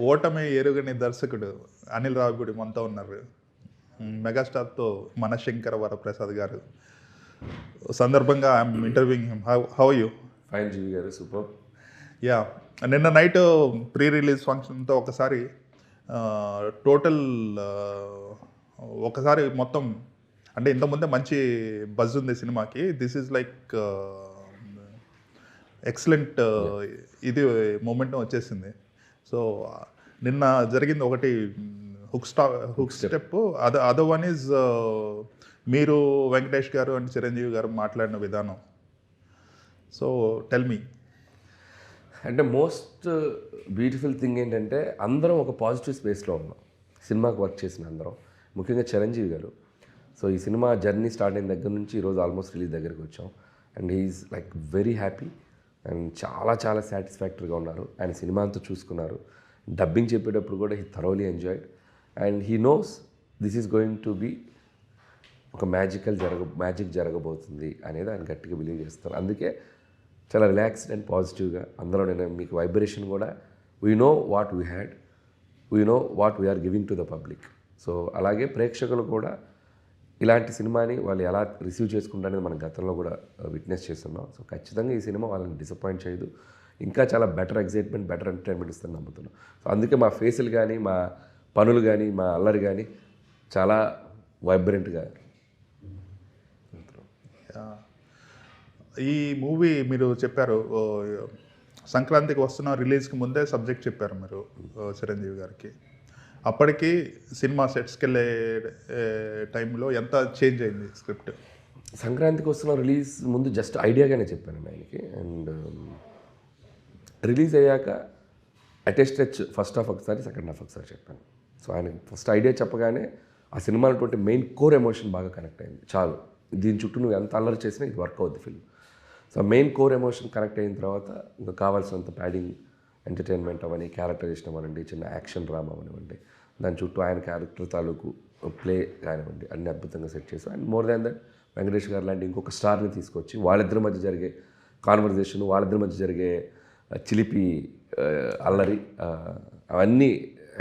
ఓటమి ఎరుగని దర్శకుడు అనిల్ రావిపూడి మనతో ఉన్నారు. మెగాస్టార్తో మనశంకర వరప్రసాద్ గారు సందర్భంగా I'm interviewing him. How you? Fine Jeevi గారు, సూపర్. యా, నిన్న నైట్ ప్రీ రిలీజ్ ఫంక్షన్తో ఒకసారి టోటల్ ఒకసారి మొత్తం అంటే ఇంతకుముందే మంచి బజ్ ఉంది సినిమాకి. దిస్ ఈజ్ లైక్ ఎక్సలెంట్ ఇది మూమెంటం వచ్చేసింది. సో నిన్న జరిగింది ఒకటి hook step, other one is మీరు వెంకటేష్ గారు అండ్ చిరంజీవి గారు మాట్లాడిన విధానం. So tell me. అంటే మోస్ట్ బ్యూటిఫుల్ థింగ్ ఏంటంటే అందరం ఒక పాజిటివ్ స్పేస్లో ఉన్నాం, సినిమాకి వర్క్ చేసిన అందరం, ముఖ్యంగా చిరంజీవి గారు. సో ఈ సినిమా జర్నీ స్టార్ట్ అయిన దగ్గర నుంచి ఈరోజు ఆల్మోస్ట్ రిలీజ్ దగ్గరికి వచ్చాం. And he's like very happy and చాలా చాలా సాటిస్ఫాక్టరీగా ఉన్నారు. ఆయన సినిమా అంతా చూసుకున్నారు. డబ్బింగ్ చెప్పేటప్పుడు కూడా he thoroughly enjoyed and he knows this is going to be ఒక మ్యాజిక్ జరగబోతుంది అనేది ఆయన గట్టిగా బిలీవ్ చేస్తారు. అందుకే చాలా రిలాక్స్డ్ అండ్ పాజిటివ్గా అందరూ, నేను మీకు వైబ్రేషన్ కూడా we know what we had, we know what we're giving to the public. So అలాగే ప్రేక్షకులు కూడా ఇలాంటి సినిమాని వాళ్ళు ఎలా రిసీవ్ చేసుకుంటారనేది మనం గతంలో కూడా విట్నెస్ చేస్తున్నాం. సో ఖచ్చితంగా ఈ సినిమా వాళ్ళని డిసప్పాయింట్ చేయదు, ఇంకా చాలా బెటర్ ఎగ్జైట్మెంట్, బెటర్ ఎంటర్టైన్మెంట్ ఇస్తుందని నమ్ముతున్నాం. సో అందుకే మా ఫేసులు కానీ, మా పనులు కానీ, మా అల్లరి కానీ చాలా వైబ్రెంట్గా. ఈ మూవీ మీరు చెప్పారు సంక్రాంతికి వస్తున్న రిలీజ్కి ముందే సబ్జెక్ట్ చెప్పారు మీరు చిరంజీవి గారికి. అప్పటికి సినిమా సెట్స్కి వెళ్ళే టైంలో ఎంత చేంజ్ అయింది స్క్రిప్ట్? సంక్రాంతికి వస్తున్న రిలీజ్ ముందు జస్ట్ ఐడియాగానే చెప్పాను ఆయనకి. అండ్ రిలీజ్ అయ్యాక అటెస్టెచ్ ఫస్ట్ హాఫ్ ఒకసారి, సెకండ్ హాఫ్ ఒకసారి చెప్పాను. సో ఆయనకి ఫస్ట్ ఐడియా చెప్పగానే ఆ సినిమాలో మెయిన్ కోర్ ఎమోషన్ బాగా కనెక్ట్ అయింది. చాలు, దీని చుట్టూ నువ్వు ఎంత అల్లరి చేసినా ఇది వర్క్ అవుద్ది film. So main core emotion connect అయిన తర్వాత ఇంకా కావాల్సినంత ప్యాడింగ్, ఎంటర్టైన్మెంట్ అవని, క్యారెక్టరైజేషన్ అవ్వనివ్వండి, చిన్న యాక్షన్ డ్రామా అవనివ్వండి, దాని చుట్టూ ఆయన క్యారెక్టర్ తాలూకు ప్లే కానివ్వండి, అన్ని అద్భుతంగా సెట్ చేసాం. And more than that Venkatesh గారు లాంటి ఇంకొక స్టార్ని తీసుకొచ్చి వాళ్ళిద్దరి మధ్య జరిగే కాన్వర్జేషన్, వాళ్ళిద్దరి మధ్య జరిగే చిలిపి అల్లరి అవన్నీ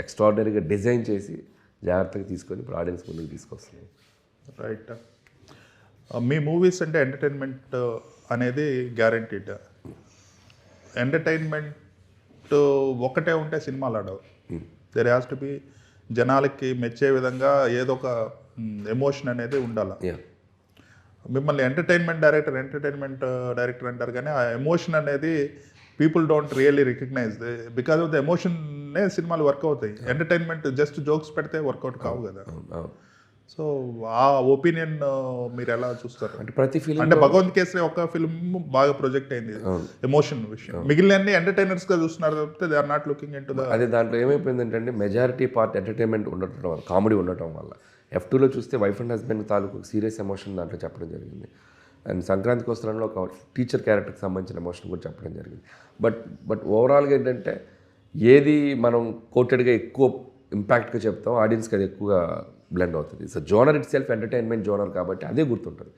ఎక్స్ట్రాడినరీగా డిజైన్ చేసి జాగ్రత్తగా తీసుకొని ఇప్పుడు ఆడియన్స్ ముందుకు తీసుకొస్తున్నాం. రైట్. మీ మూవీస్ అంటే ఎంటర్టైన్మెంట్ అనేది గ్యారంటీడ్. ఎంటర్టైన్మెంట్ ఒకటే ఉంటే సినిమాలు ఆడవు. దేర్ హ్యాస్ టు బి జనాలకి మెచ్చే విధంగా ఏదో ఒక ఎమోషన్ అనేది ఉండాలి. మిమ్మల్ని ఎంటర్టైన్మెంట్ డైరెక్టర్ అంటారు కానీ ఆ ఎమోషన్ అనేది people don't really recognise. Because of the ఎమోషన్నే సినిమాలు వర్క్ అవుతాయి. ఎంటర్టైన్మెంట్ జస్ట్ జోక్స్ పెడితే వర్కౌట్ కావు కదా. సో ఆ ఒపీనియన్ మీరు ఎలా చూస్తారు? అంటే ప్రతి ఫిల్మ్ అంటే భగవంత్ కేసరి ఒక ఫిల్మ్ బాగా ప్రొజెక్ట్ అయింది ఎమోషన్ విషయం, మిగిలిన అన్ని ఎంటర్టైనర్స్ గా చూస్తున్నారు తప్పితే they are not looking into the. అదే దాంట్లో ఏమైపోయిందంటే మెజారిటీ పార్ట్ ఎంటర్టైన్మెంట్ ఉండటం వల్ల, కామెడీ ఉండటం వల్ల. F2లో చూస్తే వైఫ్ అండ్ హస్బెండ్ తాలూకు సీరియస్ ఎమోషన్ దాంట్లో చెప్పడం జరిగింది. అండ్ సంక్రాంతికి వస్తున్న ఒక టీచర్ క్యారెక్టర్కి సంబంధించిన ఎమోషన్ కూడా చెప్పడం జరిగింది. బట్ ఓవరాల్గా ఏంటంటే ఏది మనం కోటెడ్గా ఎక్కువ ఇంపాక్ట్గా చెప్తాం, ఆడియన్స్కి అది ఎక్కువగా బ్లెండ్ అవుతుంది. So genre it self entertainment genre కాబట్టి అదే గుర్తుంటుంది.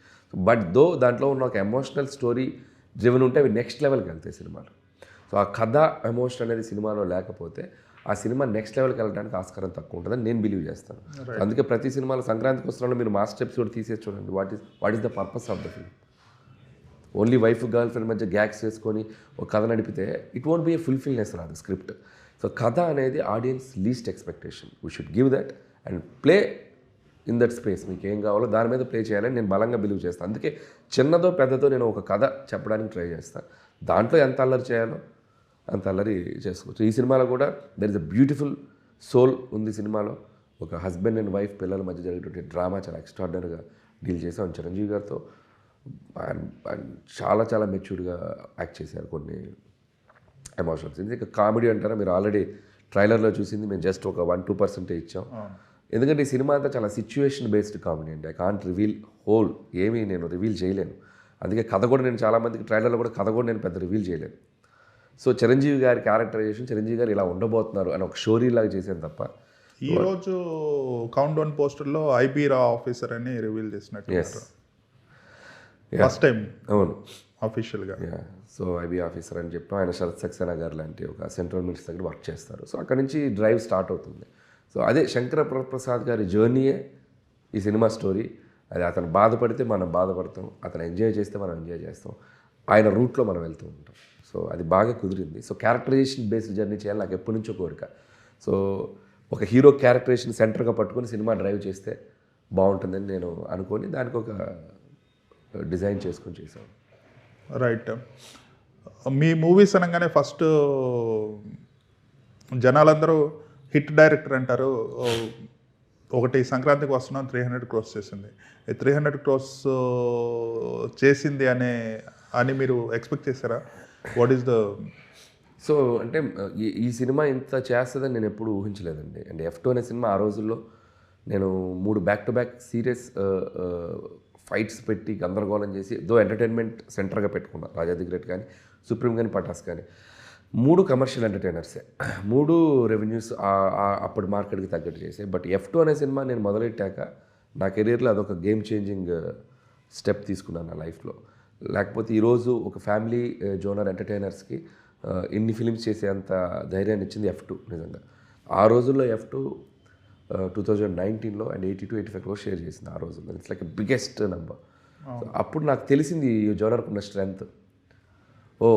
బట్ దాంట్లో ఉన్న ఒక ఎమోషనల్ స్టోరీ డ్రివెన్ ఉంటే అవి నెక్స్ట్ లెవెల్కి వెళ్తాయి సినిమాలు. సో ఆ కథ ఎమోషన్ అనేది సినిమాలో లేకపోతే ఆ సినిమా నెక్స్ట్ లెవెల్కి వెళ్ళడానికి ఆస్కారం తక్కువ ఉంటుందని నేను బిలీవ్ చేస్తాను. అందుకే ప్రతి సినిమాలో సంక్రాంతికి వస్తున్న మీరు మాస్టర్ ఎపిసోడ్ తీసేసి చూడండి. What is the purpose of the film? Only wife girl friend మధ్య గ్యాగ్స్ చేసుకొని ఒక కథ నడిపితే it won't be A fulfilness రాదు స్క్రిప్ట్. సో కథ అనేది audience least expectation. We should give that and play in that space. మీకు ఏం కావాలో దాని మీద ప్లే చేయాలని నేను బలంగా బిలీవ్ చేస్తాను. అందుకే చిన్నదో పెద్దదో నేను ఒక కథ చెప్పడానికి ట్రై చేస్తాను. దాంట్లో ఎంత అల్లరి చేయాలో అంత అల్లరి చేసుకోవచ్చు. ఈ సినిమాలో కూడా there is a beautiful soul ఉంది సినిమాలో. ఒక హస్బెండ్ అండ్ వైఫ్ పిల్లల మధ్య జరిగేటువంటి డ్రామా చాలా ఎక్స్ట్రాడినరీగా డీల్ చేసాం. చిరంజీవి గారితో చాలా చాలా మెచ్యూర్డ్గా యాక్ట్ చేశారు కొన్ని ఎమోషన్స్. ఇంకా కామెడీ అంటారా, మీరు ఆల్రెడీ ట్రైలర్లో చూసింది, మేము జస్ట్ ఒక 1-2% ఇచ్చాం. ఎందుకంటే ఈ సినిమా అంతా చాలా సిచ్యువేషన్ బేస్డ్ కామెడీ అండి. ఐ కాంట్ రివీల్ హోల్, ఏమీ నేను రివీల్ చేయలేను. అందుకే కథ కూడా నేను చాలామందికి ట్రైలర్లో కూడా కథ కూడా నేను పెద్ద రివీల్ చేయలేను. సో చిరంజీవి గారి క్యారెక్టరైజేషన్, చిరంజీవి గారు ఇలా ఉండబోతున్నారు అని ఒక స్టోరీ లాగా చేశాను తప్ప. ఈరోజు కౌంట్ డౌన్ పోస్టర్లో ఐబీ రా ఆఫీసర్ అని రివీల్ చేసినట్టు ఫస్ట్ టైం. అవును, అఫీషియల్గా. సో ఐబీ ఆఫీసర్ అని చెప్పి ఆయన శరత్ సక్సేనా గారు లాంటి ఒక సెంట్రల్ మినిస్టర్ దగ్గర వర్క్ చేస్తారు. సో అక్కడ నుంచి డ్రైవ్ స్టార్ట్ అవుతుంది. సో అదే శంకర ప్రసాద్ గారి జర్నీయే ఈ సినిమా స్టోరీ. అది అతను బాధపడితే మనం బాధపడతాం, అతను ఎంజాయ్ చేస్తే మనం ఎంజాయ్ చేస్తాం, ఆయన రూట్లో మనం వెళ్తూ ఉంటాం. సో అది బాగా కుదిరింది. సో క్యారెక్టరైజేషన్ బేస్డ్ జర్నీ చేయాలి నాకు ఎప్పటి నుంచో కోరిక. సో ఒక హీరో క్యారెక్టరైజేషన్ సెంటర్గా పట్టుకొని సినిమా డ్రైవ్ చేస్తే బాగుంటుందని నేను అనుకొని దానికి ఒక డిజైన్ చేసుకొని చేశాను. రైట్. మీ మూవీస్ అనగానే ఫస్ట్ జనాలందరూ హిట్ డైరెక్టర్ అంటారు. ఒకటి సంక్రాంతికి వస్తున్నాం 300 crores చేసింది. 300 crores చేసింది అని మీరు ఎక్స్పెక్ట్ చేశారా? వాట్ ఈస్ ద సో అంటే ఈ సినిమా ఇంత చేస్తుందని నేను ఎప్పుడు ఊహించలేదండి. అండ్ F2 అనే సినిమా ఆ రోజుల్లో నేను 3 బ్యాక్-టు-బ్యాక్ సీరియస్ ఫైట్స్ పెట్టి గందరగోళం చేసి ఎంటర్టైన్మెంట్ సెంటర్గా పెట్టుకున్నా. రాజా ది గ్రేట్ కానీ, సుప్రీం కానీ, పటాస్ కానీ 3 కమర్షియల్ ఎంటర్టైనర్సే, 3 రెవెన్యూస్ అప్పటి మార్కెట్కి తగ్గట్టు చేసాయి. బట్ F2 అనే సినిమా నేను మొదలెట్టాక నా కెరీర్లో అదొక గేమ్ చేంజింగ్ స్టెప్ తీసుకున్నాను నా లైఫ్లో. లేకపోతే ఈరోజు ఒక ఫ్యామిలీ జోనర్ ఎంటర్టైనర్స్కి ఇన్ని ఫిలిమ్స్ చేసేంత ధైర్యాన్ని ఇచ్చింది F2 నిజంగా. ఆ రోజుల్లో F2 2019లో అండ్ 82-85 crores షేర్ చేసింది ఆ రోజుల్లో. It's like biggest number. అప్పుడు నాకు తెలిసింది ఈ జోనర్కి ఉన్న స్ట్రెంగ్త్. ఓ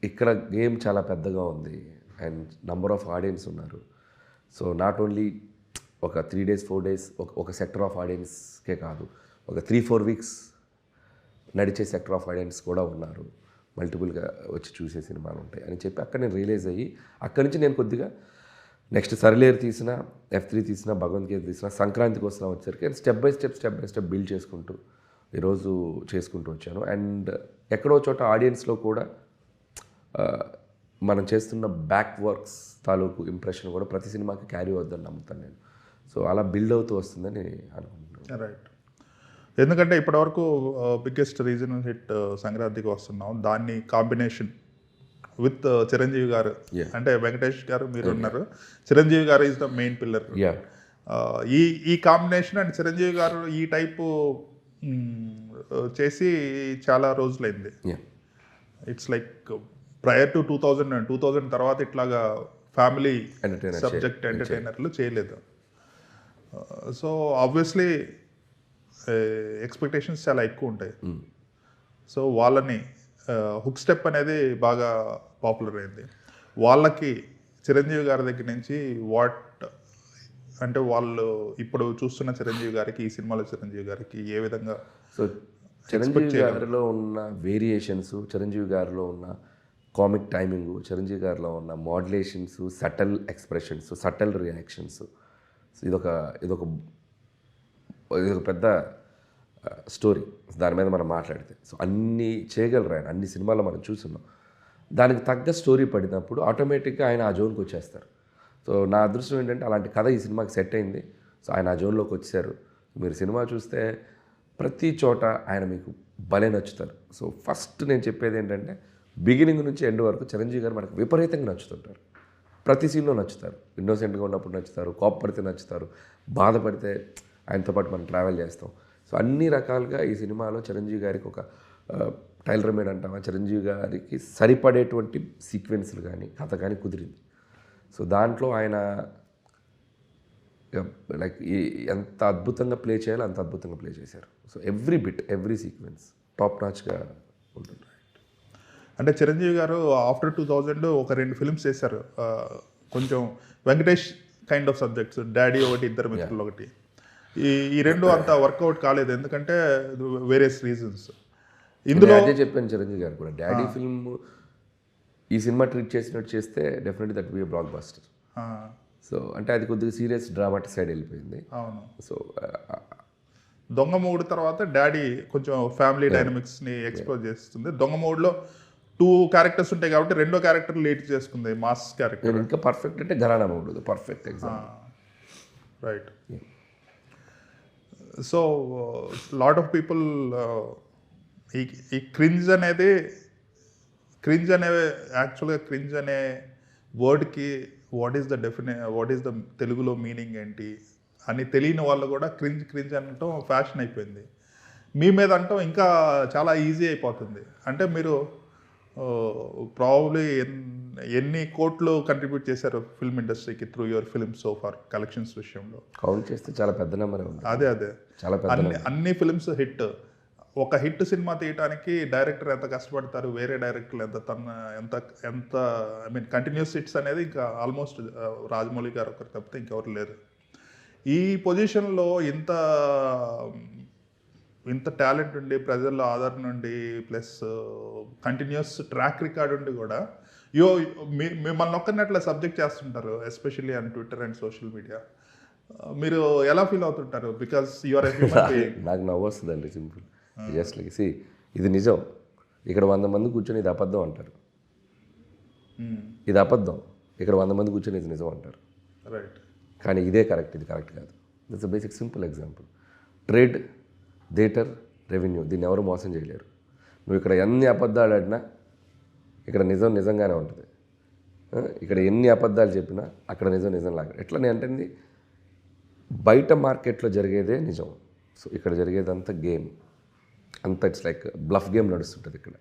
ఇక్కడ గేమ్ చాలా పెద్దగా ఉంది అండ్ నంబర్ ఆఫ్ ఆడియన్స్ ఉన్నారు. సో నాట్ ఓన్లీ ఒక 3 days 4 days ఒక సెక్టర్ ఆఫ్ ఆడియన్స్కే కాదు, ఒక 3-4 weeks నడిచే సెక్టర్ ఆఫ్ ఆడియన్స్ కూడా ఉన్నారు, మల్టిపుల్గా వచ్చి చూసే సినిమాలు ఉంటాయి అని చెప్పి అక్కడ నేను రియలైజ్ అయ్యి అక్కడి నుంచి నేను కొద్దిగా నెక్స్ట్ సరిలేరు తీసిన, F3 తీసిన, భగవంత్ తీసిన, సంక్రాంతికి వస్తున్నా వచ్చేసరికి స్టెప్ బై స్టెప్ బిల్డ్ చేసుకుంటూ ఈరోజు చేసుకుంటూ వచ్చాను. అండ్ ఎక్కడో చోట ఆడియన్స్లో కూడా మనం చేస్తున్న బ్యాక్ వర్క్స్ తాలూకు ఇంప్రెషన్ కూడా ప్రతి సినిమాకి క్యారీ అవుద్దని నమ్ముతాను నేను. సో అలా బిల్డ్ అవుతూ వస్తుందని అనుకుంటున్నాను. రైట్. ఎందుకంటే ఇప్పటివరకు బిగ్గెస్ట్ రీజనల్ హిట్ సంక్రాంతికి వస్తున్నాం, దాన్ని కాంబినేషన్ విత్ చిరంజీవి గారు, అంటే వెంకటేష్ గారు మీరు ఉన్నారు, చిరంజీవి గారు ఈజ్ ద మెయిన్ పిల్లర్. ఈ కాంబినేషన్ అండ్ చిరంజీవి గారు ఈ టైపు చేసి చాలా రోజులైంది. ఇట్స్ లైక్ ప్రయర్ టు 2000 తర్వాత ఇట్లాగా ఫ్యామిలీ సబ్జెక్ట్ ఎంటర్టైనర్లు చేయలేదు. సో ఆబ్వియస్లీ ఎక్స్పెక్టేషన్స్ చాలా ఎక్కువ ఉంటాయి. సో వాళ్ళని హుక్ స్టెప్ అనేది బాగా పాపులర్ అయింది. వాళ్ళకి చిరంజీవి గారి దగ్గర నుంచి అంటే వాళ్ళు ఇప్పుడు చూస్తున్న చిరంజీవి గారికి, ఈ సినిమాలో చిరంజీవి గారికి ఏ విధంగా సో చిరంజీవి గారిలో ఉన్న వేరియేషన్స్, చిరంజీవి గారిలో ఉన్న కామిక్ టైమింగ్, చిరంజీవి గారిలో ఉన్న modulations, subtle expressions, subtle reactions, ఇదొక పెద్ద స్టోరీ. దాని మీద మనం మాట్లాడితే సో అన్నీ చేయగలరు ఆయన. అన్ని సినిమాల్లో మనం చూస్తున్నాం. దానికి తగ్గ స్టోరీ పడినప్పుడు ఆటోమేటిక్గా ఆయన ఆ జోన్కి వచ్చేస్తారు. సో నా అదృష్టం ఏంటంటే అలాంటి కథ ఈ సినిమాకి సెట్ అయింది. సో ఆయన ఆ జోన్లోకి వచ్చారు. మీరు సినిమా చూస్తే ప్రతి చోట ఆయన మీకు భలే నచ్చుతారు. సో ఫస్ట్ నేను చెప్పేది ఏంటంటే బిగినింగ్ నుంచి ఎండ్ వరకు చిరంజీవి గారు మనకు విపరీతంగా నచ్చుతుంటారు. ప్రతి సీన్లో నచ్చుతారు. ఇన్నోసెంట్గా ఉన్నప్పుడు నచ్చుతారు, కోప్పడితే నచ్చుతారు, బాధపడితే ఆయనతో పాటు మనం ట్రావెల్ చేస్తాం. సో అన్ని రకాలుగా ఈ సినిమాలో చిరంజీవి గారికి ఒక టైలర్ మేడ్ అంటామా, చిరంజీవి గారికి సరిపడేటువంటి సీక్వెన్స్లు కానీ కథ కానీ కుదిరింది. సో దాంట్లో ఆయన లైక్ ఎంత అద్భుతంగా ప్లే చేయాలో అంత అద్భుతంగా ప్లే చేశారు. So every bit, every sequence top నాచ్గా ఉంటుంది. అంటే చిరంజీవి గారు ఆఫ్టర్ 2000 ఒక 2 ఫిల్మ్స్ చేశారు, కొంచెం Venkatesh kind of subjects, daddy ఒకటి, ఇద్దరు మిత్రులు ఒకటి. ఈ 2 అంత వర్కౌట్ కాలేదు, ఎందుకంటే వేరియస్ రీజన్స్. ఇందులో అదే చెప్పాను చిరంజీవి గారు కూడా, డాడీ ఫిల్మ్ ఈ సినిమా ట్రీట్ చేసినట్టు చేస్తే definitely that be blockbuster. So అంటే అది కొద్దిగా సీరియస్ డ్రామాటిక్ సైడ్ వెళ్ళిపోయింది. అవును. సో దొంగ మూడు తర్వాత డాడీ కొంచెం ఫ్యామిలీ డైనమిక్స్ని ఎక్స్ప్లోర్ చేస్తుంది. దొంగ మూడులో 2 క్యారెక్టర్స్ ఉంటాయి కాబట్టి 2వ క్యారెక్టర్ లేట్ చేసుకుంది, మాస్ క్యారెక్టర్. ఇంకా పర్ఫెక్ట్ అంటే ఘరానా మూడు perfect example. Right. So lot of people ఈ క్రింజ్ యాక్చువల్గా క్రింజ్ అనే వర్డ్కి వాట్ ఈస్ ద తెలుగులో మీనింగ్ ఏంటి అని తెలియని వాళ్ళు కూడా క్రింజ్ అనటం ఫ్యాషన్ అయిపోయింది. మీ మీద అంటాం ఇంకా చాలా ఈజీ అయిపోతుంది. అంటే మీరు ప్రాబబ్లీ ఎన్ని కోట్లు కంట్రిబ్యూట్ చేశారు ఫిల్మ్ ఇండస్ట్రీకి through your film so far collections విషయంలో? కౌంట్ చేస్తే చాలా పెద్ద నెంబర్ ఉంది. అదే చాలా పెద్ద అన్ని ఫిల్మ్స్ హిట్. ఒక హిట్ సినిమా తీయడానికి డైరెక్టర్ ఎంత కష్టపడతారు, వేరే డైరెక్టర్లు ఎంత ఎంత ఐ మీన్ కంటిన్యూస్ హిట్స్ అనేది ఇంకా ఆల్మోస్ట్ రాజమౌళి గారు ఒకరు తప్పితే ఇంకెవరు లేరు. ఈ పొజిషన్లో ఇంత టాలెంట్ ఉండి, ప్రజల్లో ఆదరణ ఉండి, ప్లస్ కంటిన్యూస్ ట్రాక్ రికార్డ్ ఉండి కూడా మిమ్మల్ని ఒక్కరిని అట్లా సబ్జెక్ట్ చేస్తుంటారు, especially on Twitter and social media. మీరు ఎలా ఫీల్ అవుతుంటారు? Because you're a human being. నాకు నవ్వు వస్తుందండి, సింపుల్. జస్ట్ లైక్ సి, ఇది నిజం. ఇక్కడ 100 మంది కూర్చొని ఇది అబద్ధం అంటారు. ఇది అబద్ధం. ఇక్కడ 100 మంది కూర్చొని ఇది నిజం అంటారు. రైట్. కానీ ఇదే కరెక్ట్, ఇది కరెక్ట్ కాదు. That's a basic simple example. Trade, theatre, revenue, దీన్ని ఎవరు మోసం చేయలేరు. నువ్వు ఇక్కడ ఎన్ని అబద్ధాలు ఆడినా ఇక్కడ నిజంగానే ఉంటుంది. ఇక్కడ ఎన్ని అబద్ధాలు చెప్పినా అక్కడ నిజంలాగా. ఎట్లా నేను అంటుంది, బయట మార్కెట్లో జరిగేదే నిజం. సో ఇక్కడ జరిగేదంతా గేమ్ అంతా. ఇట్స్ లైక్ బ్లఫ్ గేమ్ నడుస్తుంటుంది ఇక్కడ.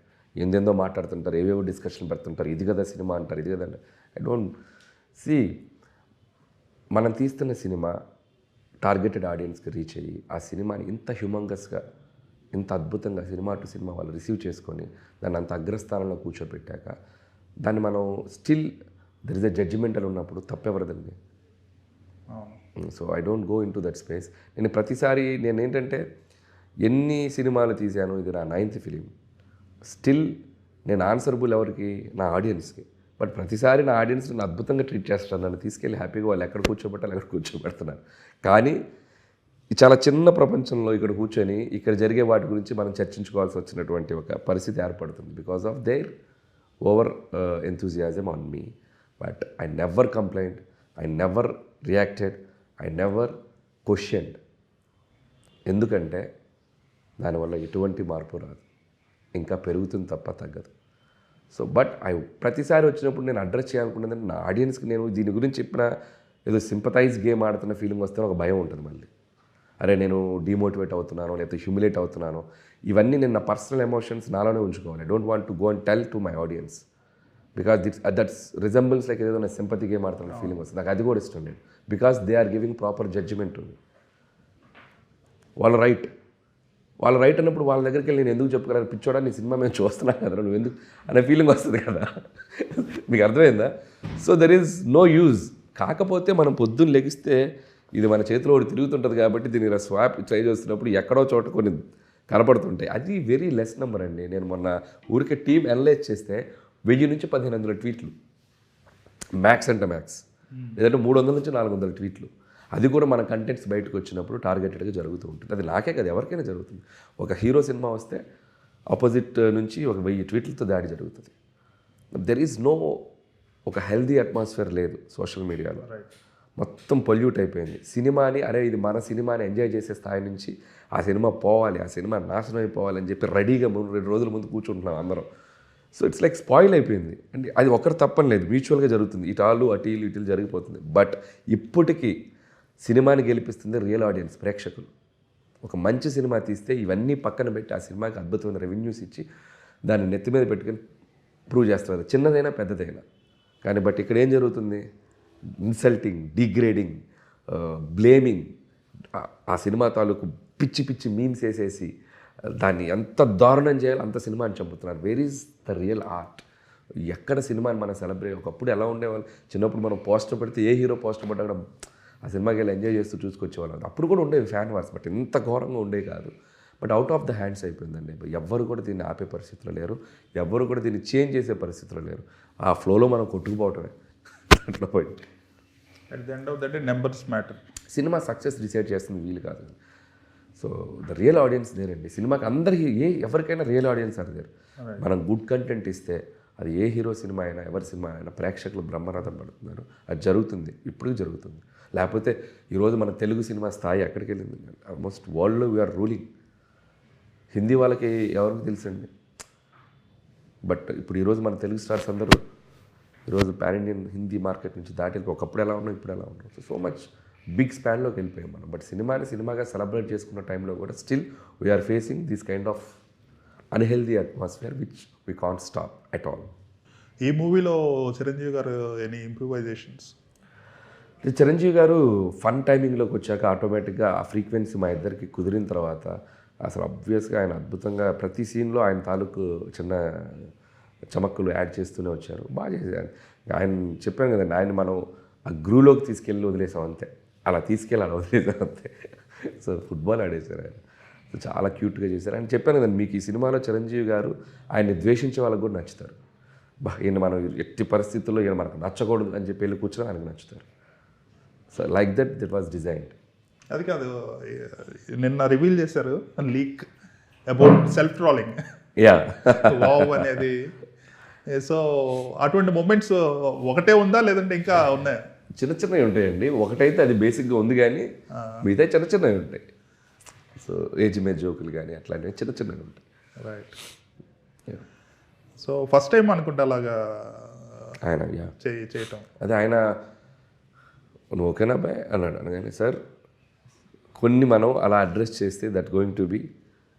ఎందెందో మాట్లాడుతుంటారు, ఏవేవో డిస్కషన్ పెడుతుంటారు, ఇది కదా సినిమా అంటారు, ఇది కదా అంటే ఐ డోంట్ సీ. మనం తీస్తున్న సినిమా టార్గెటెడ్ ఆడియన్స్కి రీచ్ అయ్యి ఆ సినిమాని ఇంత హ్యూమంగస్గా, ఇంత అద్భుతంగా సినిమా టు సినిమా వాళ్ళు రిసీవ్ చేసుకొని దాన్ని అంత అగ్రస్థానంలో కూర్చోబెట్టాక దాన్ని మనం still there is a judgmental ఉన్నప్పుడు తప్పెవరదండి. So I don't go into that space. నేను ప్రతిసారి ఏంటంటే ఎన్ని సినిమాలు తీశాను, ఇది నా 9th ఫిలిం. స్టిల్ నేను ఆన్సరబుల్ ఎవరికి? నా ఆడియన్స్కి. బట్ ప్రతిసారి నా ఆడియన్స్ నన్ను అద్భుతంగా ట్రీట్ చేస్తాను. నన్ను తీసుకెళ్ళి హ్యాపీగా వాళ్ళు ఎక్కడ కూర్చోబెట్టాలి అక్కడ కూర్చోబెడుతున్నారు. కానీ ఈ చాలా చిన్న ప్రపంచంలో ఇక్కడ కూర్చొని ఇక్కడ జరిగే వాటి గురించి మనం చర్చించుకోవాల్సి వచ్చినటువంటి ఒక పరిస్థితి ఏర్పడుతుంది because of their over enthusiasm on me. But I never complaint, I never reacted, I never questioned. ఎందుకంటే దానివల్ల ఎటువంటి మార్పు రాదు, ఇంకా పెరుగుతుంది తప్ప తగ్గదు. సో బట్ ప్రతిసారి వచ్చినప్పుడు నేను అడ్రస్ చేయాలనుకున్నది నా ఆడియన్స్కి. నేను దీని గురించి చెప్పిన ఏదో సింపథైజ్ గేమ్ ఆడుతున్న ఫీలింగ్ వస్తే ఒక భయం ఉంటుంది మళ్ళీ. అరే నేను డిమోటివేట్ అవుతున్నాను, లేకపోతే హ్యూమిలేట్ అవుతున్నాను, ఇవన్నీ నేను నా పర్సనల్ ఎమోషన్స్ నాలోనే ఉంచుకోవాలి. I don't want to go and tell to my audience because that's resembles like ఏదో నా సింపతి గేమ్ ఆడుతున్న ఫీలింగ్ వస్తుంది. నాకు అది కూడా ఇష్టం లేదు because they are giving proper judgement to me. వాళ్ళు రైట్ అన్నప్పుడు వాళ్ళ దగ్గరికి వెళ్ళి నేను ఎందుకు చెప్పుకోవాలి, పిచ్చోడా నీ సినిమా మేము చూస్తున్నాను కదా నువ్వు ఎందుకు అనే ఫీలింగ్ వస్తుంది కదా. మీకు అర్థమైందా? So there is no use. కాకపోతే మనం పొద్దున్న లెగిస్తే ఇది మన చేతిలో ఒకటి తిరుగుతుంటుంది కాబట్టి దీన్ని స్వాప్ ట్రై చేస్తున్నప్పుడు ఎక్కడో చోట కొన్ని కనపడుతుంటాయి. అది వెరీ లెస్ నెంబర్ అండి. నేను మొన్న ఊరికే టీం అనలైజ్ చేస్తే 1000 నుంచి 1500 ట్వీట్లు మ్యాక్స్ అంటే మ్యాక్స్, లేదంటే 300 నుంచి 400 ట్వీట్లు. అది కూడా మన కంటెంట్స్ బయటకు వచ్చినప్పుడు టార్గెటెడ్గా జరుగుతూ ఉంటుంది. అది నాకే కదా, ఎవరికైనా జరుగుతుంది. ఒక హీరో సినిమా వస్తే ఆపోజిట్ నుంచి ఒక 1000 ట్వీట్లతో దాడి జరుగుతుంది. దెర్ ఈజ్ నో ఒక హెల్దీ అట్మాస్ఫియర్ లేదు సోషల్ మీడియాలో. మొత్తం పొల్యూట్ అయిపోయింది. సినిమాని అరే ఇది మన సినిమాని ఎంజాయ్ చేసే స్థాయి నుంచి ఆ సినిమా పోవాలి, ఆ సినిమా నాశనం అయిపోవాలి అని చెప్పి రెడీగా 2 రోజుల ముందు కూర్చుంటున్నాం అందరం. సో ఇట్స్ లైక్ స్పాయిల్ అయిపోయింది. అంటే అది ఒకరు తప్పని లేదు, మ్యూచువల్గా జరుగుతుంది. ఇటు జరిగిపోతుంది. బట్ ఇప్పటికీ సినిమాని గెలిపిస్తుంది రియల్ ఆడియన్స్, ప్రేక్షకులు. ఒక మంచి సినిమా తీస్తే ఇవన్నీ పక్కన పెట్టి ఆ సినిమాకి అద్భుతమైన రెవెన్యూస్ ఇచ్చి దాన్ని నెత్తి మీద పెట్టుకొని ప్రూవ్ చేస్తున్నారు, చిన్నదైనా పెద్దదైనా. కానీ బట్ ఇక్కడ ఏం జరుగుతుంది? ఇన్సల్టింగ్, డిగ్రేడింగ్, బ్లేమింగ్, ఆ సినిమా తాలూకు పిచ్చి మీమ్స్ వేసేసి దాన్ని ఎంత దారుణం చేయాలో అంత సినిమాని చంపుతున్నారు. Where is the real art? ఎక్కడ సినిమాని మనం సెలబ్రేట్? ఒకప్పుడు ఎలా ఉండేవాళ్ళు, చిన్నప్పుడు మనం పోస్టర్ పెడితే ఏ హీరో పోస్టర్ పడ్డా కూడా ఆ సినిమాకి వెళ్ళి ఎంజాయ్ చేస్తూ చూసుకొచ్చేవాళ్ళం. అప్పుడు కూడా ఉండేవి ఫ్యాన్ వార్స్, బట్ ఇంత ఘోరంగా ఉండేవి కాదు. But out of the hands అయిపోయిందండి. ఎవ్వరు కూడా దీన్ని ఆపే పరిస్థితుల్లో లేరు, ఎవ్వరు కూడా దీన్ని చేంజ్ చేసే పరిస్థితుల్లో లేరు. ఆ ఫ్లోలో మనం కొట్టుకుపోవటమే అట్లా పోయి. At the end of the day numbers matter. Cinema success decide చేస్తుంది వీలు కాదు. సో ద రియల్ ఆడియన్స్ దేరండి సినిమాకి. అందరికీ ఎవరికైనా రియల్ ఆడియన్స్ ఆర్ దేర్. మనం గుడ్ కంటెంట్ ఇస్తే అది ఏ హీరో సినిమా అయినా ఎవరి సినిమా అయినా ప్రేక్షకులు బ్రహ్మరథం పడుతున్నారు. అది జరుగుతుంది, ఇప్పుడు జరుగుతుంది. లేకపోతే ఈరోజు మన తెలుగు సినిమా స్థాయి ఎక్కడికి వెళ్ళింది? ఆల్మోస్ట్ వరల్డ్లో వీఆర్ రూలింగ్. హిందీ వాళ్ళకి ఎవరికి తెలుసండి? బట్ ఇప్పుడు ఈరోజు మన తెలుగు స్టార్స్ అందరూ ఈరోజు పాన్ ఇండియన్ హిందీ మార్కెట్ నుంచి దాటి ఒకప్పుడు ఎలా ఉన్నాం, ఇప్పుడు ఎలా ఉన్నాం. సో మచ్ బిగ్ స్పాన్లోకి వెళ్ళిపోయాం మనం. బట్ సినిమాగా సెలబ్రేట్ చేసుకున్న టైంలో కూడా still we're facing this kind of unhealthy atmosphere which we can't stop at all. ఈ మూవీలో చిరంజీవి గారు ఎనీ ఇంప్రూవైజేషన్స్? చిరంజీవి గారు ఫన్ టైమింగ్లోకి వచ్చాక ఆటోమేటిక్గా ఆ ఫ్రీక్వెన్సీ మా ఇద్దరికి కుదిరిన తర్వాత అసలు అబ్వియస్గా ఆయన అద్భుతంగా ప్రతి సీన్లో ఆయన తాలూకు చిన్న చమక్కులు యాడ్ చేస్తూనే వచ్చారు. బాగా చేశారు. ఆయన చెప్పాను కదండి, ఆయన మనం ఆ గ్రూలోకి తీసుకెళ్ళి వదిలేసాం అంతే, అలా తీసుకెళ్ళి అలా వదిలేసాం అంతే. సో ఫుట్బాల్ ఆడేశారు ఆయన. సో చాలా క్యూట్గా చేశారు. ఆయన చెప్పాను కదండి, మీకు ఈ సినిమాలో చిరంజీవి గారు ఆయన్ని ద్వేషించే వాళ్ళకు కూడా నచ్చుతారు. ఈయన మనం ఎట్టి పరిస్థితుల్లో ఈయన మనకు నచ్చకూడదు అని చెప్పి వెళ్ళి కూర్చొని ఆయనకు నచ్చుతారు. So like that was designed. అది కాదు, నిన్న రివీల్ చేశారు leak about self trolling yeah wow అనేది. సో అటువంటి మూమెంట్స్ ఒకటే ఉందా లేదంటే ఇంకా ఉన్నాయా? చిన్న చిన్నవి ఉంటాయండి. ఒకటైతే అది బేసిక్గా ఉంది, కానీ మిగతా చిన్న చిన్నవి ఉంటాయి. సో ఏజ్ మీద జోకులు కానీ అట్లాంటివి చిన్న చిన్నవి ఉంటాయి. రైట్. సో ఫస్ట్ టైం అనుకుంటా అలాగా ఆయన చేయటం. అదే ఆయన నువ్వు ఓకేనా బాయ్ అన్నాడు. అనగానే సార్ కొన్ని మనం అలా అడ్రస్ చేస్తే that going to be,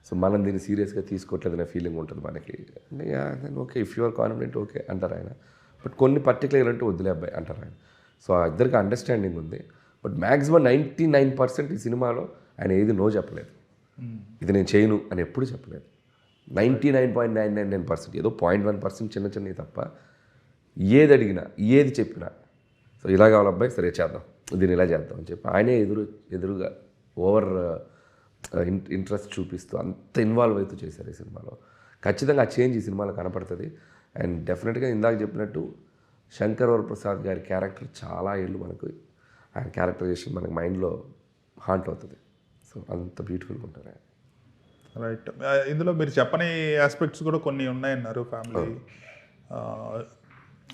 so మనం దీన్ని సీరియస్గా తీసుకోవట్లేదనే ఫీలింగ్ ఉంటుంది మనకి. అంటే okay if you are confident okay అంటారు ఆయన. బట్ కొన్ని పర్టికులర్ అంటే వదిలే అబ్బాయి అంటారు ఆయన. సో ఆ ఇద్దరికి అండర్స్టాండింగ్ ఉంది. బట్ మ్యాక్సిమం 99% ఈ సినిమాలో ఆయన ఏది నో చెప్పలేదు, ఇది నేను చేయను అని ఎప్పుడు చెప్పలేదు. 99.999% ఏదో 0.1% చిన్న చిన్నవి తప్ప ఏది అడిగినా ఏది చెప్పినా సో ఇలా కావాలి అబ్బాయి, సరే చేద్దాం, దీన్ని ఇలా చేద్దాం అని చెప్పి ఆయనే ఎదురుగా ఓవర్ ఇంట్రెస్ట్ చూపిస్తూ అంత ఇన్వాల్వ్ అవుతూ చేశారు ఈ సినిమాలో. ఖచ్చితంగా ఆ చేంజ్ ఈ సినిమాలో కనపడుతుంది. అండ్ డెఫినెట్గా ఇందాక చెప్పినట్టు శంకర్ వరప్రసాద్ గారి క్యారెక్టర్ చాలా ఏళ్ళు మనకు ఆయన క్యారెక్టరైజేషన్ మనకి మైండ్లో హాంట్ అవుతుంది. సో అంత బ్యూటిఫుల్గా ఉంటారు ఆయన. రైట్. ఇందులో మీరు చెప్పని ఆస్పెక్ట్స్ కూడా కొన్ని ఉన్నాయన్నారు. ఫ్యామిలీ,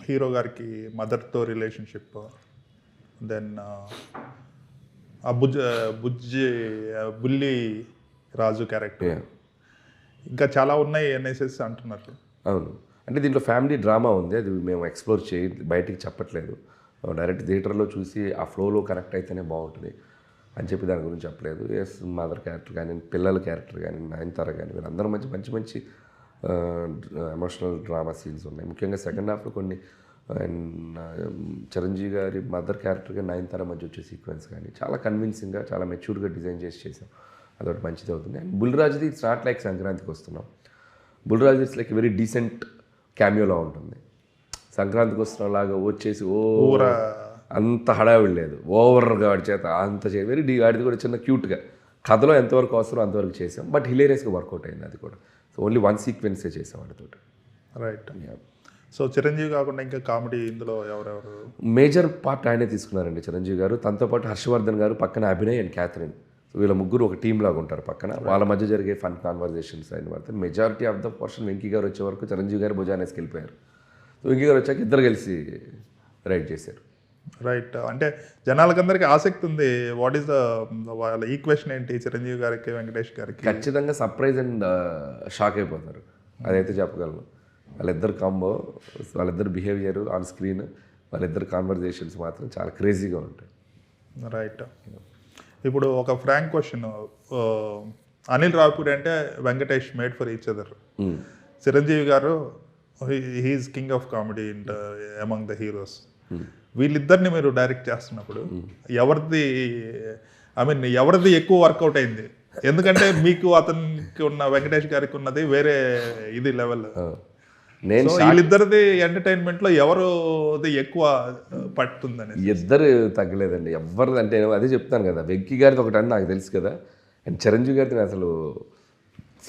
హీరో గారికి మదర్తో రిలేషన్షిప్, దెన్ బుల్లి రాజు క్యారెక్టర్, ఇంకా చాలా ఉన్నాయి అనేసి అంటున్నారు. అవును, అంటే దీంట్లో ఫ్యామిలీ డ్రామా ఉంది, అది మేము ఎక్స్ప్లోర్ బయటికి చెప్పట్లేదు. డైరెక్ట్ థియేటర్లో చూసి ఆ ఫ్లోలో కనెక్ట్ అయితేనే బాగుంటుంది అని చెప్పి దాని గురించి చెప్పలేదు. ఎస్ మదర్ క్యారెక్టర్ కానీ పిల్లల క్యారెక్టర్ కానీ నయనతార కానీ వీళ్ళందరూ మంచి మంచి ఎమోషనల్ డ్రామా సీన్స్ ఉన్నాయి. ముఖ్యంగా సెకండ్ హాఫ్లో కొన్ని చిరంజీవి గారి మదర్ క్యారెక్టర్గా నయనతార మధ్య వచ్చే సీక్వెన్స్ కానీ చాలా కన్విన్సింగ్గా చాలా మెచ్యూర్గా డిజైన్ చేసాం. అదొకటి మంచిది అవుతుంది. అండ్ బుల్రాజ్ది ఇట్స్ నాట్ లైక్ సంక్రాంతికి వస్తున్నాం. Bulraj it's like very decent క్యామియోలా ఉంటుంది. సంక్రాంతికి వస్తున్నాం లాగా వచ్చేసి అంత హడావిడి లేదు, ఓవర్గా వాడి చేత అంత వెరీ వాడిది కూడా చిన్న క్యూట్గా కథలో ఎంతవరకు అవసరం అంతవరకు చేసాం. బట్ హిలేరియస్గా వర్కౌట్ అయింది అది కూడా. సో ఓన్లీ వన్ సీక్వెన్సే చేసాం వాడితో. రైట్. సో చిరంజీవి కాకుండా ఇంకా కామెడీ ఇందులో ఎవరెవరు? మేజర్ పార్ట్ ఆయనే తీసుకున్నారండి చిరంజీవి గారు. తనతో పాటు హర్షవర్ధన్ గారు, పక్కన అభినయ్ అండ్ క్యాథరిన్. సో వీళ్ళ ముగ్గురు ఒక టీమ్ లాగా ఉంటారు పక్కన. వాళ్ళ మధ్య జరిగే ఫన్ కాన్వర్జేషన్స్ అయిన పడతాయి. Majority of the person Venky గారు వచ్చే వరకు చిరంజీవి గారు భుజానేసి వెళ్ళిపోయారు. సో వెంకీ గారు వచ్చాక ఇద్దరు కలిసి రైడ్ చేశారు. రైట్. అంటే జనాలకందరికీ ఆసక్తి ఉంది. వాట్ ఈస్ ద వాళ్ళ ఈక్వేషన్ ఏంటి చిరంజీవి గారికి వెంకటేష్ గారికి? ఖచ్చితంగా సర్ప్రైజ్ అండ్ షాక్ అయిపోతారు, అదైతే చెప్పగలను. వాళ్ళిద్దరు కాంబో, వాళ్ళిద్దరు బిహేవియర్ ఆన్ స్క్రీన్, వాళ్ళిద్దరు కాన్వర్జేషన్స్ మాత్రం చాలా క్రేజీగా ఉంటాయి. రైట్. ఇప్పుడు ఒక ఫ్రాంక్ క్వశ్చన్, అనిల్ రావిపూడి అంటే Venkatesh made for each other. Chiranjeevi garu he is king of comedy in among the heroes. వీళ్ళిద్దరిని మీరు డైరెక్ట్ చేస్తున్నప్పుడు ఎవరిది ఎక్కువ వర్కౌట్ అయింది? ఎందుకంటే మీకు అతనికి ఉన్న వెంకటేష్ గారికి ఉన్నది వేరే ఇది లెవెల్. నేను వీళ్ళిద్దరిది ఎంటర్టైన్మెంట్లో ఎవరిది ఎక్కువ పడుతుందని? ఇద్దరు తగ్గలేదండి ఎవరిది. అంటే అదే చెప్తాను కదా, వెంకీ గారిది ఒకటి అని నాకు తెలుసు కదా. అండ్ చిరంజీవి గారిది అసలు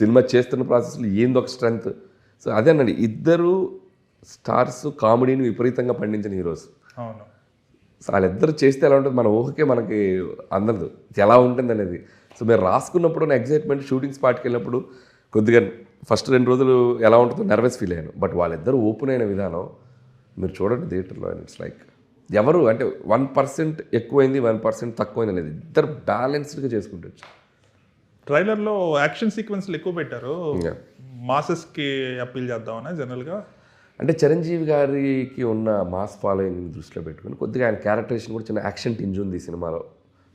సినిమా చేస్తున్న ప్రాసెస్లో ఏంది ఒక స్ట్రెంగ్త్. సో అదే అనండి, ఇద్దరు స్టార్స్ కామెడీని విపరీతంగా పండించిన హీరోస్. అవును. సో వాళ్ళిద్దరు చేస్తే ఎలా ఉంటుంది మన ఊహకే మనకి అందదు ఎలా ఉంటుంది అనేది. సో మీరు రాసుకున్నప్పుడు నా ఎగ్జైట్మెంట్, షూటింగ్ స్పాట్కి వెళ్ళినప్పుడు కొద్దిగా ఫస్ట్ 2 రోజులు ఎలా ఉంటుందో నర్వస్ ఫీల్ అయ్యాను. బట్ వాళ్ళిద్దరు ఓపెన్ అయిన విధానం మీరు చూడండి థియేటర్లో. అండ్ ఇట్స్ లైక్ ఎవరు అంటే 1% ఎక్కువైంది 1% తక్కువైంది అనేది ఇద్దరు బ్యాలెన్స్డ్గా చేసుకుంటూ. ట్రైలర్లో యాక్షన్ సీక్వెన్స్లు ఎక్కువ పెట్టారు, మాసెస్కి అప్పీల్ చేద్దామని జనరల్గా. అంటే చిరంజీవి గారికి ఉన్న మాస్ ఫాలోయింగ్ దృష్టిలో పెట్టుకుని కొద్దిగా ఆయన క్యారెక్టరేషన్ కూడా చిన్న యాక్షన్ టింజ్ ఉంది ఈ సినిమాలో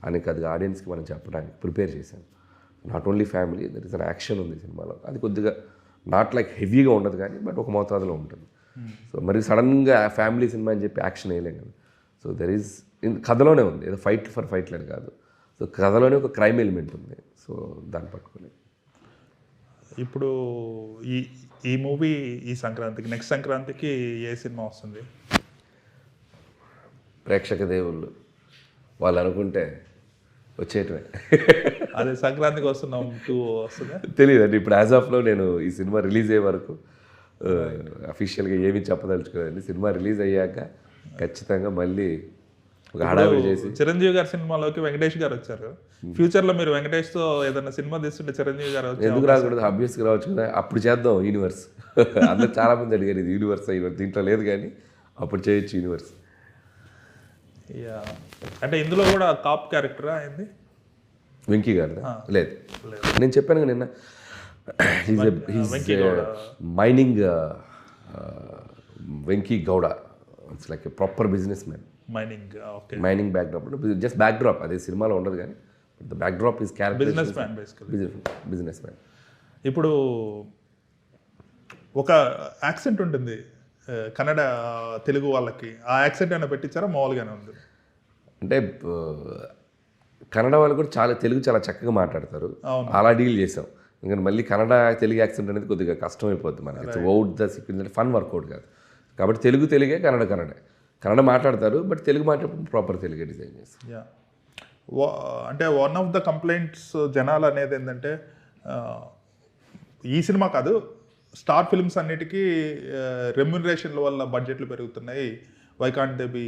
అని కొద్దిగా ఆడియన్స్కి మనం చెప్పడానికి ప్రిపేర్ చేశాను. Not only family, there is an action ఉంది సినిమాలో. అది కొద్దిగా నాట్ లైక్ హెవీగా ఉండదు కానీ బట్ ఒక మోతాదులో ఉంటుంది. సో మరి సడన్గా ఫ్యామిలీ సినిమా అని చెప్పి యాక్షన్ వేయలేం కదా. సో దెర్ ఈజ్ కథలోనే ఉంది, ఏదో ఫైట్ ఫర్ ఫైట్లని కాదు. సో కథలోనే ఒక క్రైమ్ ఎలిమెంట్ ఉంది. సో దాన్ని పట్టుకొని ఇప్పుడు ఈ మూవీ ఈ సంక్రాంతికి, నెక్స్ట్ సంక్రాంతికి ఏ సినిమా వస్తుంది? ప్రేక్షక దేవుళ్ళు వాళ్ళు అనుకుంటే వచ్చేయటమే. అదే సంక్రాంతికి వస్తున్నాం 2 వస్తుందా తెలియదండి. ఇప్పుడు యాజ్ ఆఫ్లో నేను ఈ సినిమా రిలీజ్ అయ్యే వరకు అఫీషియల్గా ఏమీ చెప్పదలుచుకోలేదండి. సినిమా రిలీజ్ అయ్యాక ఖచ్చితంగా మళ్ళీ ఒక హడావిడి చేసి. చిరంజీవి గారి సినిమాలోకి వెంకటేష్ గారు వచ్చారు. ఫ్యూచర్లో మీరు వెంకటేష్తో ఏదైనా సినిమా తీస్తుంటే చిరంజీవి గారు ఎందుకు రాకూడదు? ఆబ్వియస్గా రావచ్చు కదా. అప్పుడు చేద్దాం యూనివర్స్. అందరు చాలామంది అడిగారు ఇది యూనివర్స్ యూనివర్స్, దీంట్లో లేదు కానీ అప్పుడు చేయొచ్చు యూనివర్స్. అంటే ఇందులో కూడా కాప్ క్యారెక్టరా అయింది వెంకీ గారు? లేదు, నేను చెప్పాను కదా నిన్న, mining Venky Gowda. It's like a proper businessman. Mining backdrop, just backdrop, అదే సినిమాలో ఉండదు కానీ the backdrop is character. Businessman. ఇప్పుడు ఒక యాక్సెంట్ ఉంటుంది కన్నడ తెలుగు వాళ్ళకి, ఆ యాక్సెంట్ అయినా పెట్టించారా మామూలుగానే ఉంది? అంటే కన్నడ వాళ్ళు కూడా తెలుగు చాలా చక్కగా మాట్లాడతారు, అలా డీల్ చేసాం. ఎందుకంటే మళ్ళీ కన్నడ తెలుగు యాక్సెంట్ అనేది కొద్దిగా కష్టం అయిపోద్ది మనకి. It's out the sequence, fun work out కాదు. కాబట్టి తెలుగే, కన్నడ మాట్లాడతారు, బట్ తెలుగు మాట్లాడే ప్రాపర్ తెలుగే డిజైన్ చేస్తారు. అంటే వన్ ఆఫ్ ద కంప్లైంట్స్ జనాలు అనేది ఏంటంటే, ఈ సినిమా కాదు, స్టార్ ఫిల్మ్స్ అన్నిటికీ రెమ్యునరేషన్ల వల్ల బడ్జెట్లు పెరుగుతున్నాయి, why can't they be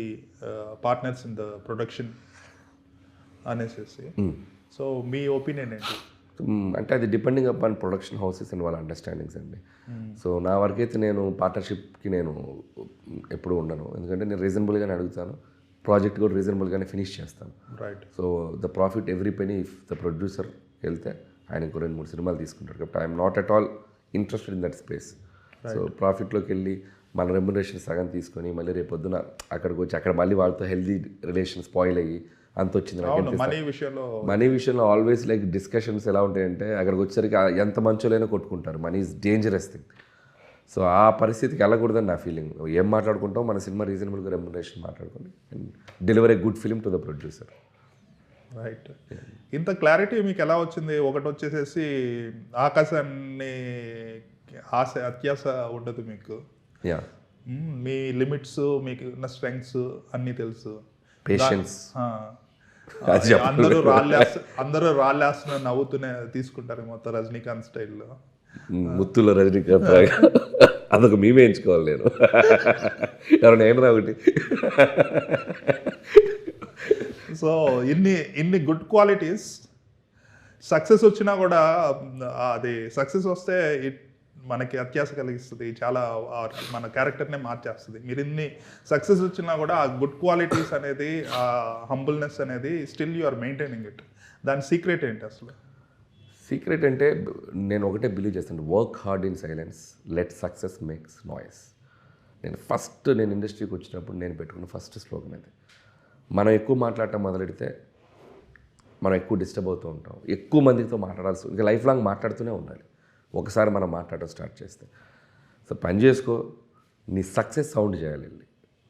partners in the production అనేసి. సో మీ ఒపీనియన్ ఏంటి? అంటే అది depending upon production houses and వాళ్ళ అండర్స్టాండింగ్స్ అండి. సో నా వరకైతే నేను పార్ట్నర్షిప్కి నేను ఎప్పుడు ఉండను, ఎందుకంటే నేను రీజనబుల్గానే అడుగుతాను, ప్రాజెక్ట్ కూడా రీజనబుల్గానే ఫినిష్ చేస్తాను. Right. So the profit every penny if the producer వెళ్తే ఆయన ఇంకో 2-3 సినిమాలు తీసుకుంటారు. కాబట్టి I'm not at all interested in that space. So ప్రాఫిట్లోకి వెళ్ళి మన రెమ్యునరేషన్ సగం తీసుకొని మళ్ళీ రేపు పొద్దున అక్కడికి వచ్చి అక్కడ మళ్ళీ వాళ్ళతో హెల్దీ రిలేషన్ స్పాయిల్ అయ్యి అంత వచ్చింది. మనీ విషయంలో ఆల్వేస్ లైక్ డిస్కషన్స్ ఎలా ఉంటాయంటే, అక్కడికి వచ్చేసరికి ఎంత మంచోలైనా కొట్టుకుంటారు. Money is dangerous thing. So ఆ పరిస్థితికి వెళ్ళకూడదని నా ఫీలింగ్. ఏం మాట్లాడుకుంటాం, మన సినిమా రీజనబుల్గా రెమ్యునరేషన్ మాట్లాడుకొని deliver a good film to the producer. Right. ఇంత క్లారిటీ మీకు ఎలా వచ్చింది? ఒకటి వచ్చేసేసి ఆకాశాన్ని అత్యాస ఉండదు మీకు, మీ లిమిట్స్, మీకు ఉన్న స్ట్రెంగ్స్ అన్నీ తెలుసు, పేషెన్స్. అందరూ రాళ్ళేస్తున్న నవ్వుతూనే తీసుకుంటారు మొత్తం రజనీకాంత్ స్టైల్లో. ముత్తుల రజనీకాంత్ అదొక మేమే ఎంచుకోవాలి. నేను ఎవరైనా ఏం రావుటి. సో ఇన్ని గుడ్ క్వాలిటీస్, సక్సెస్ వచ్చినా కూడా అది సక్సెస్ వస్తే మనకి అత్యాస కలిగిస్తుంది, చాలా మన క్యారెక్టర్నే మార్చేస్తుంది. మీరు ఇన్ని సక్సెస్ వచ్చినా కూడా ఆ గుడ్ క్వాలిటీస్ అనేది, ఆ హంబుల్నెస్ అనేది still you are maintaining it. దాని సీక్రెట్ ఏంటి అసలు? సీక్రెట్ అంటే నేను ఒకటే బిలీవ్ చేస్తాను, work hard in silence, let success makes noise. నేను ఇండస్ట్రీకి వచ్చినప్పుడు నేను పెట్టుకున్న ఫస్ట్ స్లోగన్ అది. మనం ఎక్కువ మాట్లాడటం మొదలెడితే మనం ఎక్కువ డిస్టర్బ్ అవుతూ ఉంటాం, ఎక్కువ మందితో మాట్లాడాల్సి, ఇంకా లైఫ్ లాంగ్ మాట్లాడుతూనే ఉండాలి. ఒకసారి మనం మాట్లాడటం స్టార్ట్ చేస్తే, సో పని చేసుకో, నీ సక్సెస్ సౌండ్ చేయాలి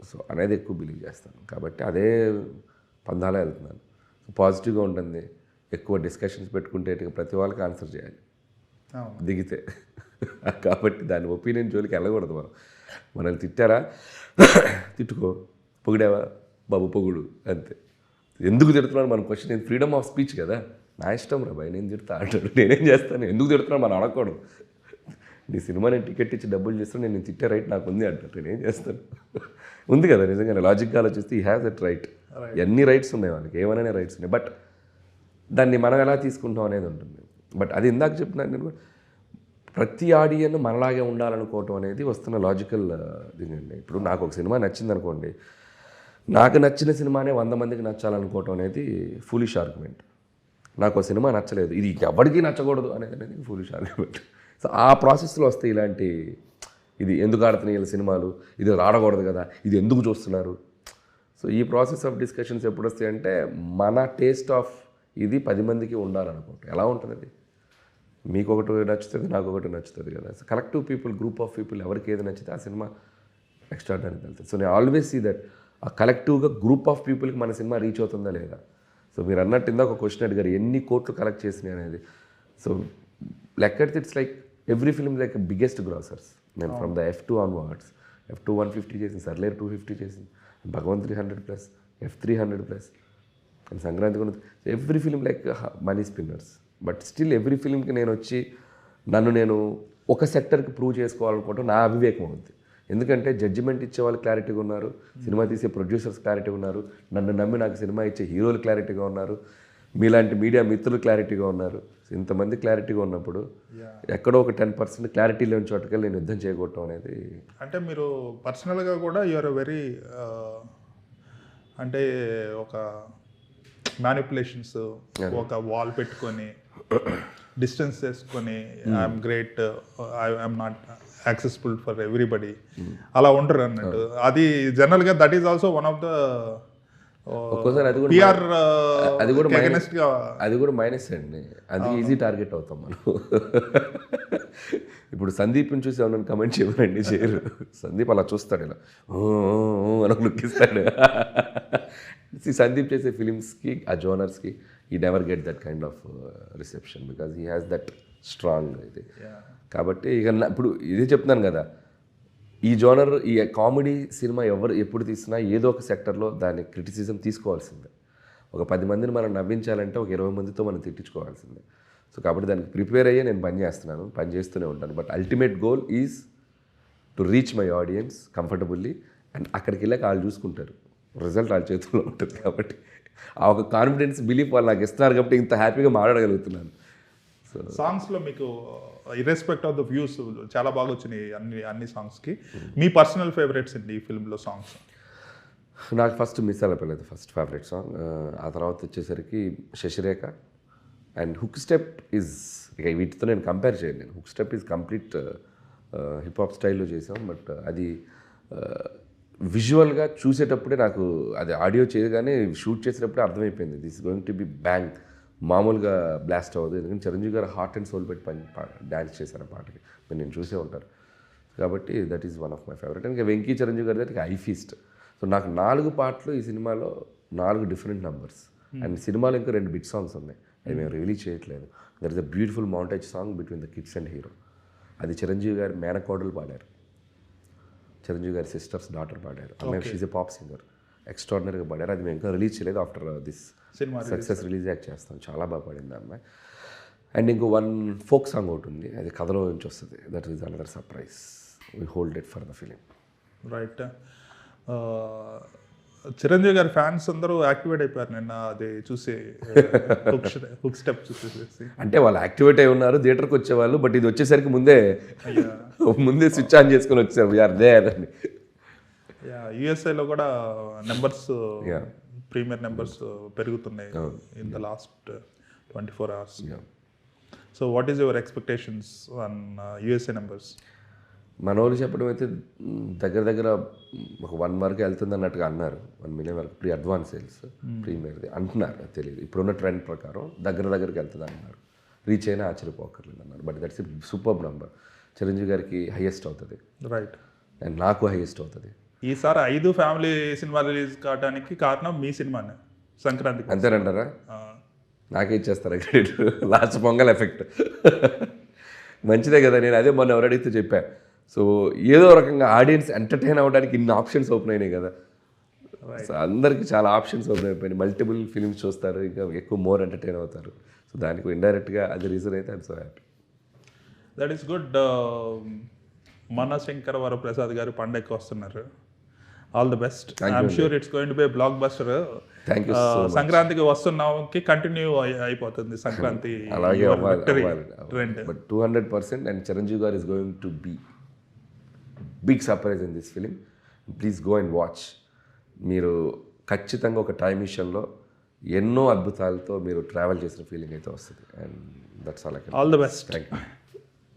సో అనేది ఎక్కువ బిలీవ్ చేస్తాను. కాబట్టి అదే పందాలే వెళ్తున్నాను. పాజిటివ్గా ఉంటుంది, ఎక్కువ డిస్కషన్స్ పెట్టుకుంటే ప్రతి వాళ్ళకి ఆన్సర్ చేయాలి దిగితే. కాబట్టి దాని ఒపీనియన్ జోలికి వెళ్ళకూడదు. మనల్ని తిట్టారా, తిట్టుకో, పొగిడావా బాబు పొగుడు, అంతే. ఎందుకు తిడుతున్నాను మన క్వశ్చన్, నేను ఫ్రీడమ్ ఆఫ్ స్పీచ్ కదా, నా ఇష్టం రా భయ్, నేను తిడతా అంటాడు, నేనేం చేస్తాను, ఎందుకు తిడుతున్నాను మనం అడగకూడదు. నీ సినిమా నేను టికెట్ ఇచ్చి డబ్బులు చేస్తాను, నేను తిట్టే రైట్ నాకు ఉంది అంటాడు, నేనేం చేస్తాను. ఉంది కదా నిజంగానే, లాజిక్గా ఆలోచిస్తే ఈ హ్యాస్ దట్ రైట్. ఎన్ని రైట్స్ ఉన్నాయి వాళ్ళకి, ఏమైనా రైట్స్ ఉన్నాయి, బట్ దాన్ని మనం ఎలా తీసుకుంటాం అనేది ఉంటుంది. బట్ అది ఇందాక చెప్తున్నాను నేను, ప్రతి ఆడియన్ మనలాగే ఉండాలనుకోవటం అనేది వస్తున్న లాజికల్ దిగండి. ఇప్పుడు నాకు ఒక సినిమా నచ్చింది అనుకోండి, నాకు నచ్చిన సినిమానే 100 మందికి నచ్చాలనుకోవటం అనేది ఫూలిష్ ఆర్గ్యుమెంట్. నాకు ఒక సినిమా నచ్చలేదు, ఇది ఎవరికి నచ్చకూడదు అనేది ఫూలిష్ ఆర్గ్యుమెంట్. సో ఆ ప్రాసెస్లో వస్తే ఇలాంటి, ఇది ఎందుకు ఆడుతున్నాయి ఇలా సినిమాలు, ఇది ఆడకూడదు కదా, ఇది ఎందుకు చూస్తున్నారు. సో ఈ ప్రాసెస్ ఆఫ్ డిస్కషన్స్ ఎప్పుడు వస్తాయంటే, మన టేస్ట్ ఆఫ్ ఇది 10 మందికి ఉండాలనుకుంటాం. ఎలా ఉంటుంది అది? మీకు ఒకటి నచ్చుతుంది, నాకు ఒకటి నచ్చుతుంది కదా. Collective people, group of people ఎవరికి ఏది నచ్చితే ఆ సినిమా ఎక్స్ట్రాడనరీ వెళ్తుంది. సో నేను ఆల్వేస్ సీ దట్ ఆ కలెక్టివ్గా గ్రూప్ ఆఫ్ పీపుల్కి మన సినిమా రీచ్ అవుతుందా లేదా. సో మీరు అన్నట్టు ఇందాక ఒక క్వశ్చన్ అడిగారు ఎన్ని కోట్లు కలెక్ట్ చేసినాయి అనేది. సో లెక్కడితే it's like every film like biggest grossers. నేను from the F2 onwards, F2 150 చేసింది, సర్లేరు 250 చేసింది, భగవంత్ 300+, F3 100+, అండ్ సంక్రాంతి కూడా. Every film like money spinners. But still every ఫిలింకి నేను వచ్చి నేను ఒక సెక్టర్కి ప్రూవ్ చేసుకోవాలనుకోవటం నా అవివేకం అవుతుంది. ఎందుకంటే జడ్జిమెంట్ ఇచ్చే వాళ్ళు క్లారిటీగా ఉన్నారు, సినిమా తీసే ప్రొడ్యూసర్స్ క్లారిటీగా ఉన్నారు, నన్ను నమ్మి నాకు సినిమా ఇచ్చే హీరోలు క్లారిటీగా ఉన్నారు, మీలాంటి మీడియా మిత్రులు క్లారిటీగా ఉన్నారు. ఇంతమంది క్లారిటీగా ఉన్నప్పుడు ఎక్కడో ఒక 10% క్లారిటీ లేని చోటకెళ్ళి నేను యుద్ధం చేయకూడటం అనేది. అంటే మీరు పర్సనల్గా కూడా యూఆర్ వెరీ అంటే ఒక మ్యానిపులేషన్స్, ఒక వాల్ పెట్టుకొని డిస్టెన్స్ చేసుకొని I'm great, I'm not accessible for everybody అలా ఉంటారు అన్నట్టు. అది జనరల్గా that is also one of the ఒక్కోసారి అది PR అది కూడా మైనస్ అండి. అది ఈజీ టార్గెట్ అవుతాం మనం. ఇప్పుడు సందీప్ని చూసి ఏమన్నా కమెంట్ చేయమనండి, చేయరు. సందీప్ అలా చూస్తాడు, ఇలా అని లుక్కిస్తాడు. సందీప్ చేసే ఫిలిమ్స్కి, ఆ జోనర్స్కి ఈ never get that kind of reception because he has that strong ఇది. కాబట్టి ఇక ఇప్పుడు ఇదే చెప్తున్నాను కదా, ఈ జోనర్, ఈ కామెడీ సినిమా ఎప్పుడు తీసినా ఏదో ఒక సెక్టర్లో దాని క్రిటిసిజం తీసుకోవాల్సిందే. ఒక 10 మందిని మనం నవ్వించాలంటే ఒక 20 మందితో మనం తిట్టించుకోవాల్సిందే. సో కాబట్టి దానికి ప్రిపేర్ అయ్యే నేను పని చేస్తూనే ఉంటాను. But ultimate goal is to reach my audience comfortably, and అక్కడికి వెళ్ళాక వాళ్ళు చూసుకుంటారు, రిజల్ట్ వాళ్ళ చేతుల్లో ఉంటుంది. కాబట్టి ఆ ఒక కాన్ఫిడెన్స్, బిలీఫ్ వాళ్ళు నాకు ఇస్తున్నారు కాబట్టి ఇంత హ్యాపీగా మాట్లాడగలుగుతున్నాను. సో సాంగ్స్లో మీకు ఇర్రెస్పెక్ట్ ఆఫ్ ద వ్యూస్ చాలా బాగా వచ్చినాయి అన్ని సాంగ్స్కి. మీ పర్సనల్ ఫేవరెట్స్ అండి ఈ ఫిల్మ్లో సాంగ్స్? నాకు ఫస్ట్ మిస్ అవ్వలేదు, ఫస్ట్ ఫేవరెట్ సాంగ్. ఆ తర్వాత వచ్చేసరికి Shashirekha and hook step is, ఇక వీటితో నేను కంపేర్ చేయను. నేను hook step is complete hip hop స్టైల్లో చేసాం. బట్ అది విజువల్గా చూసేటప్పుడే నాకు, అది ఆడియో చేయగానే షూట్ చేసేటప్పుడే అర్థమైపోయింది this is going to B bang. మామూలుగా బ్లాస్ట్ అవ్వదు. ఎందుకంటే చిరంజీవి గారు హార్ట్ అండ్ సోల్ పెట్టి డ్యాన్స్ చేశారు ఆ పాటకి, మీరు నేను చూసే ఉంటారు. కాబట్టి that is one of my favourite. ఇంకా వెంకీ చిరంజీవి గారి దగ్గర ఐ ఫీస్ట్. సో నాకు 4 పాటలు ఈ సినిమాలో 4 డిఫరెంట్ నంబర్స్. అండ్ సినిమాలో ఇంకా 2 బిగ్ సాంగ్స్ ఉన్నాయి, అది మేము రిలీజ్ చేయట్లేదు. There is a beautiful montage song between the kids and hero. అది చిరంజీవి గారి మేనకోడలు పాడారు, చిరంజీవి గారి సిస్టర్స్ డాటర్ పాడారు. అమ్మాయి షీజ్ ఎ పాప్ సింగర్, ఎక్స్ట్రాడినరీగా పాడారు. అది మేము ఇంకా రిలీజ్ చేయలేదు. After this success release act చేస్తాం. చాలా బాగా పాడింది అమ్మాయి. అండ్ ఇంకో 1 ఫోక్ సాంగ్ ఒకటి ఉంది, అది కథలో నుంచి వస్తుంది. That is another surprise. We hold it for the film. Right. Chiranjeevi గారి ఫ్యాన్స్ అందరూ యాక్టివేట్ అయిపోయారు నిన్న అది చూసి, హుక్ స్టెప్ చూసేసి. అంటే వాళ్ళు యాక్టివేట్ అయి ఉన్నారు, థియేటర్కి వచ్చేవాళ్ళు. బట్ ఇది వచ్చేసరికి ముందే స్విచ్ ఆన్ చేసుకొని వచ్చారు, వీఆర్ దేర్ అని. యూఎస్ఏలో కూడా నెంబర్స్, ప్రీమియర్ నెంబర్స్ పెరుగుతున్నాయి in the last 24 hours. So what is your expectations on USA numbers? మన వాళ్ళు చెప్పడం అయితే దగ్గర ఒక 1 వరకు వెళ్తుంది అన్నట్టుగా అన్నారు. 1 million వరకు ప్రీ అడ్వాన్స్ సేల్స్ ప్రీమియర్ది అంటున్నారు. అది తెలియదు, ఇప్పుడున్న ట్రెండ్ ప్రకారం దగ్గరికి వెళ్తుంది అన్నారు. రీచ్ అయినా ఆశ్చర్యపోకర్లేదు అన్నారు. But that's a super number. Chiranjeevi గారికి హైయెస్ట్ అవుతుంది, రైట్, అండ్ నాకు హైయెస్ట్ అవుతుంది. ఈసారి 5 ఫ్యామిలీ సినిమా రిలీజ్ కావడానికి కారణం మీ సినిమానే, సంక్రాంతికి. అంతేనంటారా? నాకే ఇచ్చేస్తారా క్రెడిట్? Last pongal effect. మంచిదే కదా. నేను అదే మొన్న ఎవరు అడిగితే చెప్పాను. సో ఏదో రకంగా ఆడియన్స్ ఎంటర్టైన్ అవ్వడానికి ఇన్ని ఆప్షన్స్ ఓపెన్ అయినాయి కదా. సో అందరికీ చాలా ఆప్షన్స్ ఓపెన్ అయిపోయినాయి. మల్టిపుల్ ఫిలిమ్స్ చూస్తారు, ఇంకా ఎక్కువ మోర్ ఎంటర్టైన్ అవుతారు. సో దానికి ఇండైరెక్ట్గా అది రీజన్ అయితే I'm so happy. That is good. మన శంకర వరప్రసాద్ గారు పండగకి వస్తున్నారు. All the best. I'm sure it's going to be blockbuster. Thank you. సంక్రాంతికి వస్తున్నాకి కంటిన్యూ అయిపోతుంది సంక్రాంతి. అలాగే trend. But 200%. And Chiranjeevi garu is going to be big surprise in this film. Please go and watch. మీరు ఖచ్చితంగా ఒక టైం మిషన్లో ఎన్నో అద్భుతాలతో మీరు ట్రావెల్ చేసిన ఫీలింగ్ అయితే వస్తుంది. And that's all. All the best. Thank you.